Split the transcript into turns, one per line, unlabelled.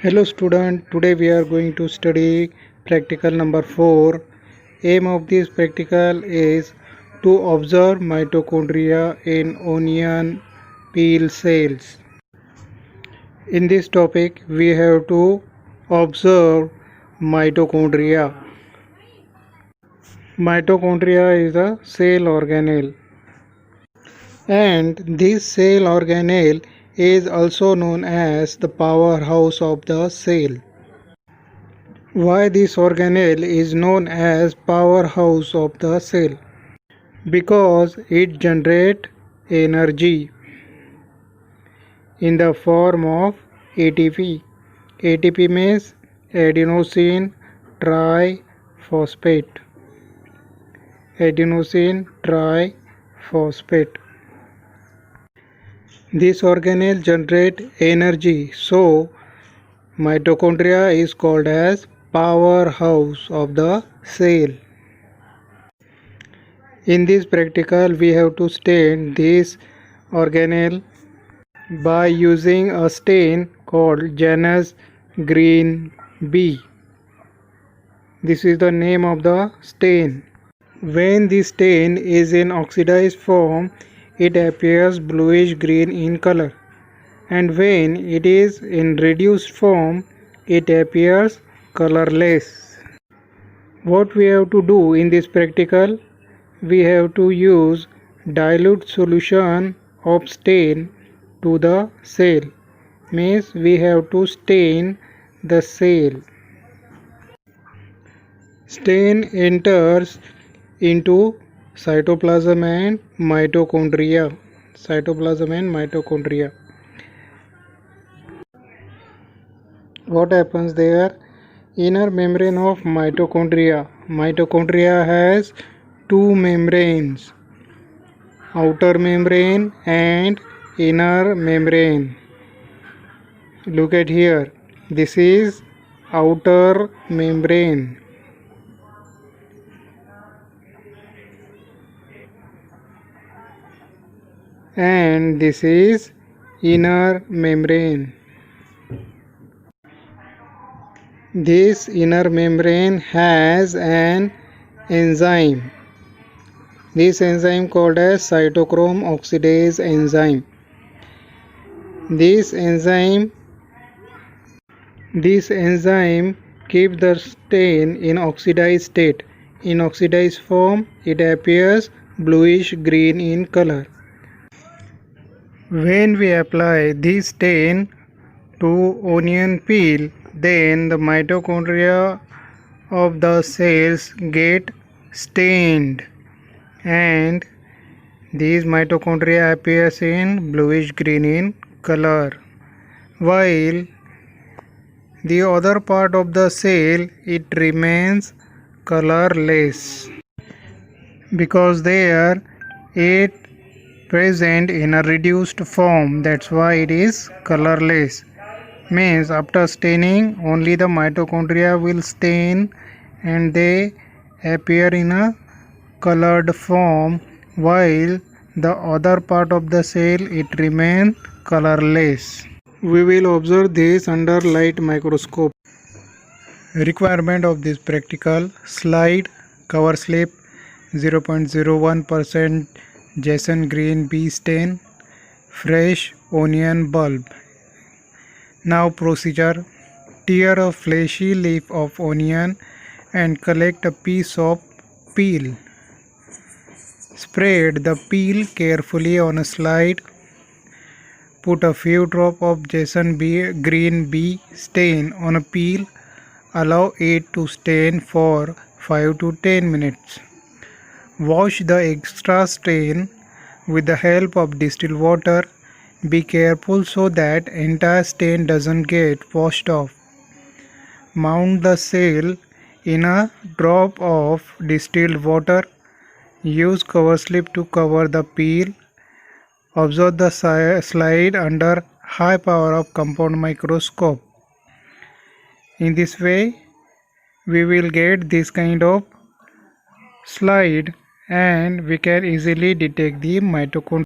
Hello student, today we are going to study practical number 4. Aim of this practical is to observe mitochondria in onion peel cells. In this topic we have to observe mitochondria. Mitochondria is a cell organelle, and this cell organelle is also known as the powerhouse of the cell. Why this organelle is known as powerhouse of the cell? Because it generates energy in the form of ATP. ATP means adenosine triphosphate. Adenosine triphosphate. This organelle generates energy, so mitochondria is called as powerhouse of the cell. In this practical, we have to stain this organelle by using a stain called Janus Green B. This is the name of the stain. When the stain is in oxidized form, it appears bluish green in color, and when it is in reduced form, it appears colorless. What we have to do in this practical? We have to use dilute solution of stain to the cell. Means we have to stain the cell. Stain enters into cytoplasm and mitochondria. Cytoplasm and mitochondria. What happens there? Inner membrane of mitochondria. Mitochondria has two membranes, outer membrane and inner membrane. Look at here, this is outer membrane, and this is inner membrane. This inner membrane has an enzyme. This enzyme called as cytochrome oxidase enzyme. This enzyme keeps the stain in oxidized state. In oxidized form, it appears bluish green in color. When we apply this stain to onion peel, then the mitochondria of the cells get stained, and these mitochondria appears in bluish green in color, while the other part of the cell it remains colorless, because there it present in a reduced form. That's why it is colorless. Means after staining, only the mitochondria will stain and they appear in a colored form, while the other part of the cell it remains colorless. We will observe this under light microscope. Requirement of this practical: slide, cover slip, 0.01% Jason Green B stain, fresh onion bulb. Now procedure: tear a fleshy leaf of onion and collect a piece of peel. Spread the peel carefully on a slide. Put a few drops of Jason Green B stain on a peel. Allow it to stain for 5 to 10 minutes. Wash the extra stain with the help of distilled water. Be careful so that entire stain doesn't get washed off. Mount the cell in a drop of distilled water. Use cover slip to cover the peel. Observe the slide under high power of compound microscope. In this way, we will get this kind of slide, and we can easily detect the mitochondria.